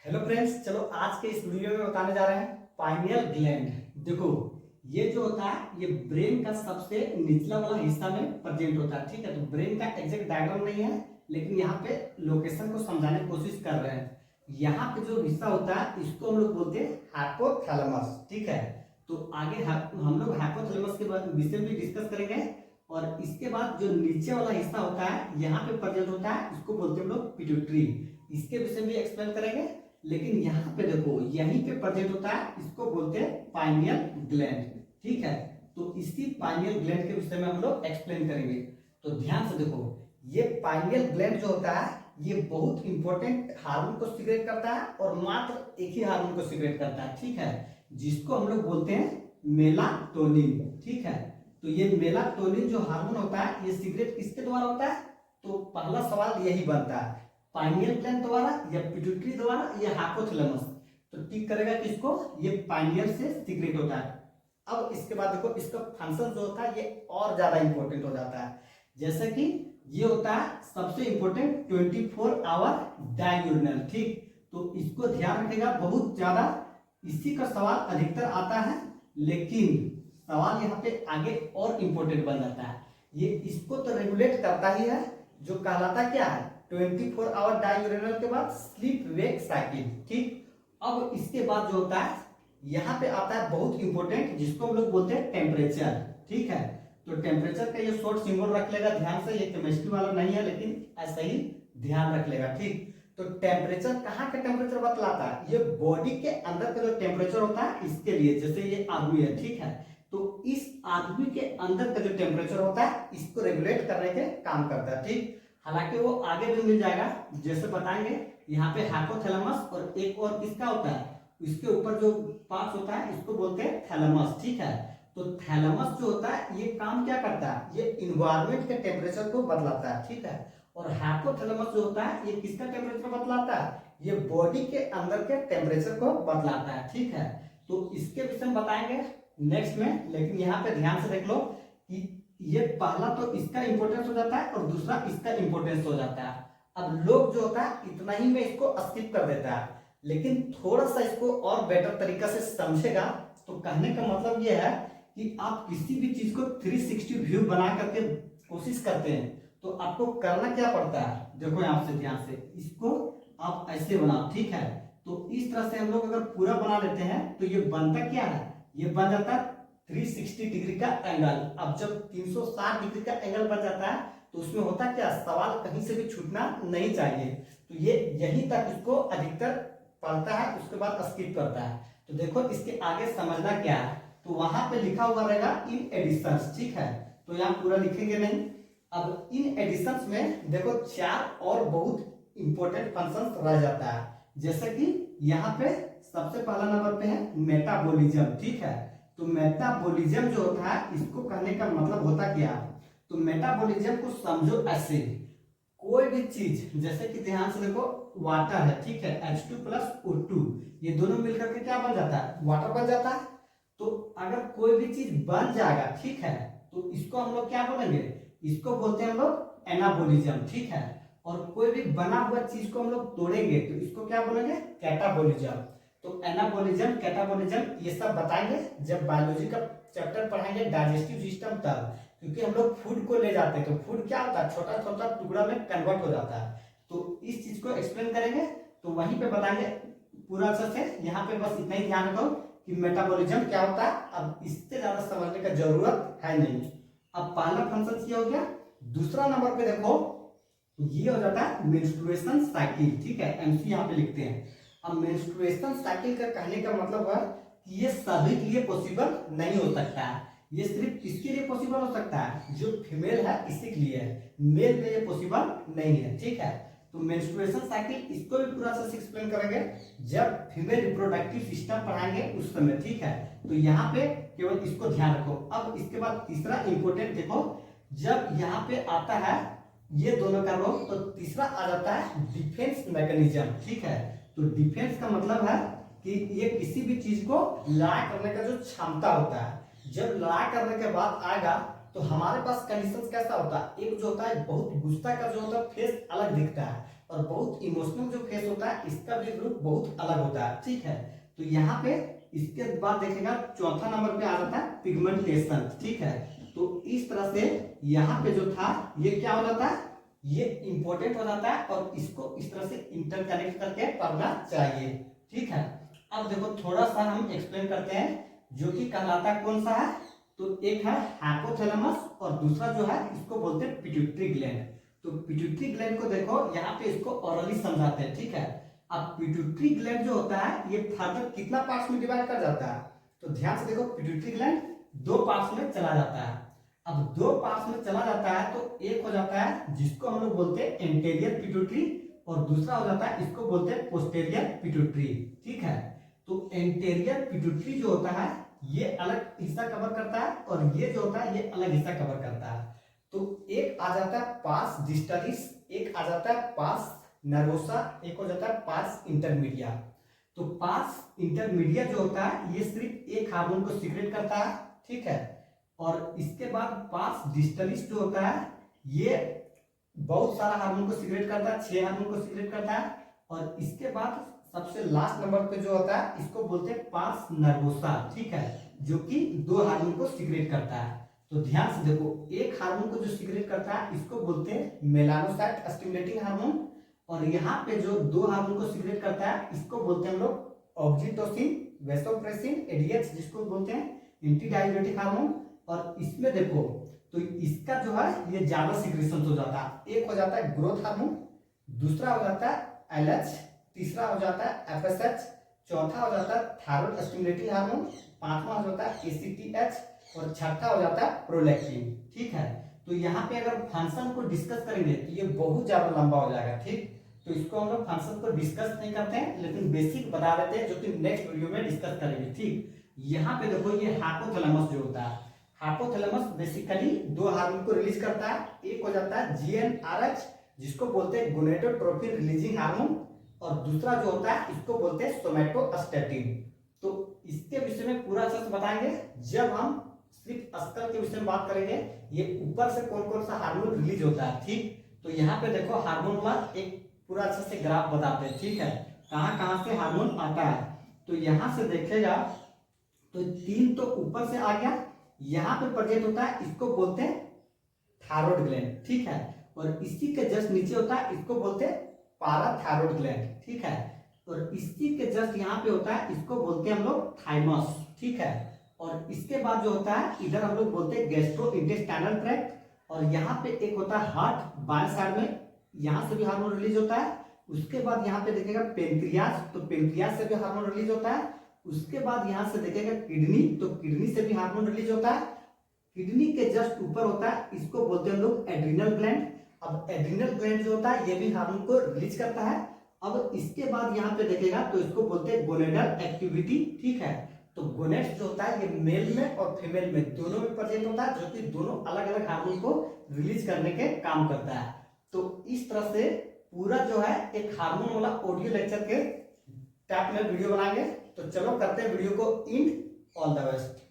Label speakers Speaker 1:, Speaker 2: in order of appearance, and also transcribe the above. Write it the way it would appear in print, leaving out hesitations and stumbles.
Speaker 1: Hello friends, चलो आज के इस वीडियो में बताने जा रहे हैं पाइनियल ग्लैंड। देखो, ये जो होता है ये ब्रेन का सबसे निचला वाला हिस्सा में प्रेजेंट होता है। ठीक है, तो ब्रेन का एग्जैक्ट डायग्राम नहीं है, लेकिन यहाँ पे लोकेशन को समझाने की कोशिश कर रहे हैं। यहाँ पे जो हिस्सा होता है इसको हम लोग बोलते हैं हाइपोथैलेमस। ठीक है, तो आगे हम लोग हाइपोथैलेमस के विषय में डिस्कस करेंगे। और इसके बाद जो नीचे वाला हिस्सा होता है यहाँ पे प्रेजेंट होता है, इसको बोलते हैं हम लोग पिट्यूटरी। इसके विषय में एक्सप्लेन करेंगे। लेकिन यहाँ पे देखो, यहीं पे प्रेजेंट होता है, इसको बोलते हैं पाइनियल ग्लैंड। ठीक है, तो इसी पाइनियल ग्लैंड के विषय में हम लोग एक्सप्लेन करेंगे। तो ध्यान से देखो, ये पाइनियल ग्लैंड जो होता है ये बहुत इंपॉर्टेंट हार्मोन को सीक्रेट करता है और मात्र एक ही हार्मोन को सीक्रेट करता है। ठीक है, जिसको हम लोग बोलते हैं मेलाटोनिन। ठीक है, तो ये मेलाटोनिन जो हार्मोन होता है ये सीक्रेट किसके द्वारा होता है? तो पहला सवाल यही बनता है, पाइनियल ग्लैंड द्वारा या पिट्यूटरी द्वारा या हाइपोथैलेमस? तो टिक करेगा किसको? ये पाइनियल से सीक्रेट होता है। अब इसके बाद देखो, इसका फंक्शन जो होता है ये और ज्यादा इंपॉर्टेंट हो जाता है। जैसे कि ये होता है सबसे इंपॉर्टेंट 24 आवर डाययूरिनल। ठीक, तो इसको ध्यान रखेगा बहुत ज्यादा, इसी का सवाल अधिकतर आता है। लेकिन सवाल यहाँ पे आगे और इंपॉर्टेंट बन जाता है। ये इसको तो रेगुलेट करता ही है, जो कहलाता क्या है 24 आवर डाययूरेनल के बाद स्लीप वेक साइकिल। ठीक, अब इसके बाद जो होता है यहाँ पे आता है बहुत इंपॉर्टेंट, जिसको हम लोग बोलते हैं टेम्परेचर। ठीक है, तो टेम्परेचर का ये शॉर्ट सिंबल रख लेगा ध्यान से, ये केमिस्ट्री वाला नहीं है लेकिन ऐसा ही ध्यान रख लेगा। ठीक, तो टेम्परेचर कहाँ का टेम्परेचर बतलाता है? ये बॉडी के अंदर का जो टेम्परेचर होता है इसके लिए, जैसे ये आदमी है। ठीक है, तो इस आदमी के अंदर का जो टेम्परेचर होता है इसको रेगुलेट करने के काम करता है। ठीक, हालांकि वो आगे भी मिल जाएगा, जैसे बताएंगे। यहाँ पे हाइपोथैलेमस और एक और किसका होता है, इसके ऊपर जो पार्ट होता है इसको बोलते हैं थैलेमस। ठीक है, तो थैलेमस जो होता है ये काम क्या करता है? ये इन्वायरमेंट के टेम्परेचर को बदलाता है। ठीक है, और हाइपोथैलेमस जो होता है ये किसका टेम्परेचर बदलाता है? ये बॉडी के अंदर के टेम्परेचर को बदलाता है। ठीक है, तो इसके विषय में बताएंगे नेक्स्ट में। लेकिन यहाँ पे ध्यान से देख लो कि ये पहला तो इसका इंपॉर्टेंस हो जाता है और दूसरा इसका इंपॉर्टेंस हो जाता है। अब लोग जो होता है इतना ही में इसको स्किप कर देता है, लेकिन थोड़ा सा इसको और बेटर तरीका से समझेगा तो कहने का मतलब ये है कि आप किसी भी चीज को 360 व्यू बना करके कोशिश करते हैं तो आपको करना क्या पड़ता है? देखो यहाँ से ध्यान से, इसको आप ऐसे बनाओ। ठीक है, तो इस तरह से हम लोग अगर पूरा बना लेते हैं तो ये बनता क्या है? ये बन जाता है 360 डिग्री का एंगल। अब जब 360 डिग्री का एंगल बन जाता है तो उसमें होता क्या, सवाल कहीं से भी छूटना नहीं चाहिए। तो ये यहीं तक इसको अधिकतर पढ़ता है, उसके बाद स्किप करता है। तो देखो इसके आगे समझना क्या है, तो वहां पे लिखा हुआ रहेगा इन एडिशंस। ठीक है, तो यहाँ पूरा लिखेंगे नहीं। अब इन एडिशंस में देखो चार और बहुत इंपॉर्टेंट फंक्शंस रह जाता है। जैसे कि यहाँ पे सबसे पहला नंबर पे है मेटाबॉलिज्म। ठीक है, तो मेटाबॉलिज्म जो होता है इसको कहने का मतलब होता क्या? तो मेटाबॉलिज्म को समझो ऐसे, कोई भी चीज, जैसे कि ध्यान से देखो वाटर है। ठीक है, H2 प्लस O2, ये दोनों मिलकर के क्या बन जाता है? वाटर बन जाता है। तो अगर कोई भी चीज बन जाएगा, ठीक है, तो इसको हम लोग क्या बोलेंगे? इसको बोलते हैं हम लोग एनाबॉलिज्म। ठीक है, और कोई भी बना हुआ चीज को हम लोग तोड़ेंगे तो इसको क्या बोलेंगे? कैटाबॉलिज्म। तो एनाबॉलिज्म, कैटाबॉलिज्म ये सब बताएंगे जब बायोलॉजी का चैप्टर पढ़ाएंगे डाइजेस्टिव सिस्टम तब, क्योंकि हम लोग फूड को ले जाते हैं तो फूड क्या होता है? छोटा छोटा टुकड़ा में कन्वर्ट हो जाता है। तो इस चीज को एक्सप्लेन करेंगे तो वहीं पे बताएंगे पूरा अच्छे से। यहाँ पे बस इतना ही ध्यान रखो कि मेटाबॉलिज्म क्या होता है, अब इससे ज्यादा समझने का जरूरत है नहीं। अब पहला फंक्शन ये हो गया। दूसरा नंबर पे देखो, ये हो जाता है मेंस्ट्रुएशन साइकिल। ठीक है, एमसी यहाँ पे लिखते हैं। अब मेंस्ट्रुएशन साइकिल का कहने का मतलब है कि ये सभी के लिए पॉसिबल नहीं हो सकता है। ये सिर्फ किसके लिए पॉसिबल हो सकता है? जो फीमेल है इसी के लिए है, मेल में ये पॉसिबल नहीं है। ठीक है, तो मेंस्ट्रुएशन साइकिल इसको भी पूरा से एक्सप्लेन करेंगे जब फीमेल रिप्रोडक्टिव सिस्टम पढ़ाएंगे उस समय। ठीक है, तो यहाँ पे केवल इसको ध्यान रखो। अब इसके बाद तीसरा इंपॉर्टेंट देखो, जब यहाँ पे आता है ये दोनों का रोल तो तीसरा आ जाता है डिफेंस मैकेनिज्म। ठीक है, तो डिफेंस का मतलब है कि ये किसी भी चीज को लड़ाई करने का जो क्षमता होता है, जब लड़ाई करने के बाद आएगा तो हमारे पास कंडीशंस कैसा होता है? एक जो होता है बहुत गुस्सा का जो होता है फेस अलग दिखता है, और बहुत इमोशनल जो फेस होता है इसका भी ग्रुप बहुत अलग होता है, ठीक है। तो यहाँ पे इसके बाद देखेगा चौथा नंबर पे आ जाता है पिगमेंटेशन, ठीक है। तो इस तरह से यहाँ पे जो था ये क्या हो जाता है, ये इंपॉर्टेंट हो जाता है और इसको इस तरह से इंटरकनेक्ट करके पढ़ना चाहिए, ठीक है। अब देखो थोड़ा सा हम एक्सप्लेन करते हैं जो कि कहलाता कौन सा है, तो एक है हाइपोथैलेमस और दूसरा जो है इसको बोलते हैं पिट्यूटरी ग्लैंड। तो पिट्यूटरी ग्लैंड को देखो यहाँ पे इसको ऑरली समझाते हैं, ठीक है। अब पिट्यूटरी ग्लैंड जो होता है ये फर्दर कितना पार्ट्स में डिवाइड कर जाता है, तो ध्यान से देखो पिट्यूटरी ग्लैंड दो पार्ट्स में चला जाता है। अब दो पार्ट्स में चला जाता है तो एक हो जाता है जिसको हम लोग बोलते हैं एंटेरियर पिट्यूटरी और दूसरा हो जाता है इसको बोलते हैं पोस्टेरियर पिट्यूटरी, ठीक है। तो एंटेरियर पिट्यूटरी जो होता है ये अलग हिस्सा कवर करता है और ये जो होता है ये अलग हिस्सा कवर करता है। तो एक आ जाता है पास डिस्टलिस, एक आ जाता है पास नर्वोसा, एक हो जाता है पास इंटरमीडिया। तो पास इंटरमीडिया जो होता है ये सिर्फ एक हार्मोन को सीक्रेट करता है, ठीक है। और इसके बाद पास डिस्टलिस जो होता है ये बहुत सारा हार्मोन को सीक्रेट करता है, 6 हार्मोन को सीक्रेट करता है। और इसके बाद सबसे लास्ट नंबर पे जो होता है इसको बोलते हैं पास नर्वोसा, ठीक है, जो कि 2 हार्मोन को सीक्रेट करता है। तो ध्यान से देखो एक हार्मोन को जो सीक्रेट करता है इसको बोलते हैं मेलानोसाइट स्टिमुलेटिंग हार्मोन और यहाँ पे जो 2 हार्मोन को सीक्रेट करता है इसको बोलते हैं हम लोग ऑक्सीटोसिन, वैसोप्रेसिन, एडीएच जिसको बोलते हैं एंटी डायबिटिक हार्मोन। और इसमें देखो तो इसका जो है ये ज्यादा सीक्रेशन हो जाता है, एक हो जाता है ग्रोथ हार्मोन, दूसरा हो जाता है एलएच, तीसरा हो जाता है एफएसएच, चौथा हो जाता है थायराइड स्टिमुलेटिंग हार्मोन, पांचवा हो जाता है एसीटीएच और छठा हो जाता है प्रोलैक्टिन, ठीक है। तो यहाँ पे अगर फंक्शन को डिस्कस करेंगे तो ये बहुत ज्यादा लंबा हो जाएगा, ठीक। तो इसको हम लोग फंक्शन को डिस्कस नहीं करते हैं लेकिन बेसिक बता देते हैं जो कि नेक्स्ट वीडियो में डिस्कस करेंगे, ठीक। यहाँ पे देखो ये हाइपोथैलेमस जो होता है, हाइपोथैलेमस बेसिकली 2 हार्मोन को रिलीज करता है, एक हो जाता है जीएनआरएच जिसको बोलते हैं गोनेडोट्रोपिन रिलीजिंग हार्मोन और दूसरा जो होता है इसको बोलते हैं सोमैटोस्टैटिन। तो इसके विषय में पूरा अच्छे से बताएंगे जब हम सिर्फ स्कल के विषय में बात करेंगे, ये ऊपर से कौन कौन सा हार्मोन रिलीज होता है, ठीक। तो यहाँ पे देखो हार्मोन वाला एक पूरा अच्छे से ग्राफ बताते हैं, ठीक है, कहाँ कहाँ से हार्मोन आता है। तो यहाँ से देखेगा तो 3 तो ऊपर से आ गया, यहाँ पे प्रेजेंट होता है इसको बोलते हैं थायराइड ग्लैंड, ठीक है। और इसी के जस्ट नीचे होता है इसको बोलते हैं पाराथायराइड ग्लैंड, ठीक है। और इसी के जस्ट यहाँ पे होता है इसको बोलते हैं हम लोग थाइमस, ठीक है। और इसके बाद जो होता है इधर हम लोग बोलते हैं गैस्ट्रो इंटेस्टाइनल ट्रैक्ट और यहाँ पे एक होता है हार्ट, बाएं साइड में यहाँ से भी हार्मोन रिलीज होता है। उसके बाद यहाँ पे देखेगा पेनक्रियाज, तो पेनक्रियाज से भी हार्मोन रिलीज होता है। उसके बाद यहाँ से देखेगा किडनी, तो किडनी से भी हार्मोन रिलीज होता है। किडनी के जस्ट ऊपर होता है इसको बोलते हैं हम लोग एड्रिनल ग्लैंड। अब एड्रिनल ग्लैंड जो होता है ये भी हार्मोन को रिलीज करता है। अब इसके बाद यहाँ पे देखेगा तो इसको बोलते हैं गोनेडल एक्टिविटी, ठीक है। तो गोनेड्स जो होता है ये मेल में और फीमेल में दोनों में प्रेजेंट होता है, जो कि दोनों अलग अलग हार्मोन को रिलीज करने के काम करता है। तो इस तरह से पूरा जो है एक हार्मोन वाला ऑडियो लेक्चर के टाइप में वीडियो बनाएंगे। तो चलो करते हैं वीडियो को इन, ऑल द बेस्ट।